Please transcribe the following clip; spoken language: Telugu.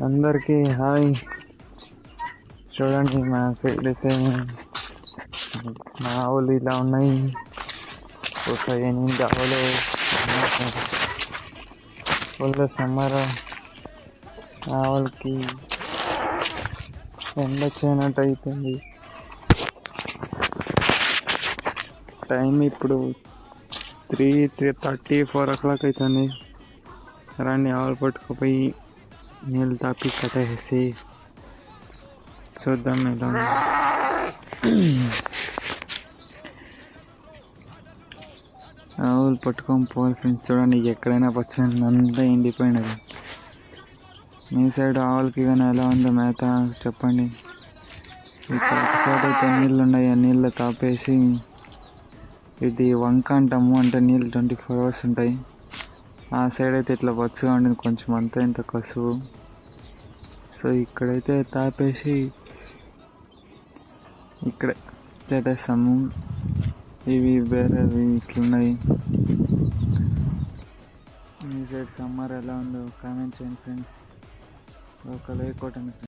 అందరికీ హాయ్. చూడండి మా సైడ్ అయితే మా ఆవులు ఇలా ఉన్నాయి. ఒక 8 ఆవులు. Full summer. ఆవులకి ఎండ వచ్చినట్టు అయిపోయింది. టైం ఇప్పుడు 3:30 4 o'clock అవుతుంది. రండి ఆవులు పట్టుకుపోయి నీళ్ళు తాపి కట్టేసి చూద్దాం ఎలా ఉంది. ఆవులు పట్టుకొని పోవాలి ఫ్రెండ్స్. చూడండి ఎక్కడైనా పచ్చని అంతా ఎండిపోయినది. మీ సైడ్ ఆవులకి కానీ ఎలా ఉందో మేత చెప్పండి. ఇక్కడ ఒక చోట అయితే నీళ్ళు ఉన్నాయి. ఆ నీళ్ళు తాపేసి ఇది వంక అంటాము, అంటే నీళ్ళు 24 hours ఉంటాయి. ఆ సైడ్ అయితే ఇట్లా పచ్చగా ఉండేది, కొంచెం అంతా ఇంత కసువు. సో ఇక్కడైతే తాపేసి ఇక్కడ పెట్టేస్తాము. ఇవి వేరేవి ఇట్లున్నాయి. మీ సైడ్ సమ్మర్ ఎలా ఉందో కామెంట్ చేయండి ఫ్రెండ్స్. ఒక లైక్ కొట్టండి.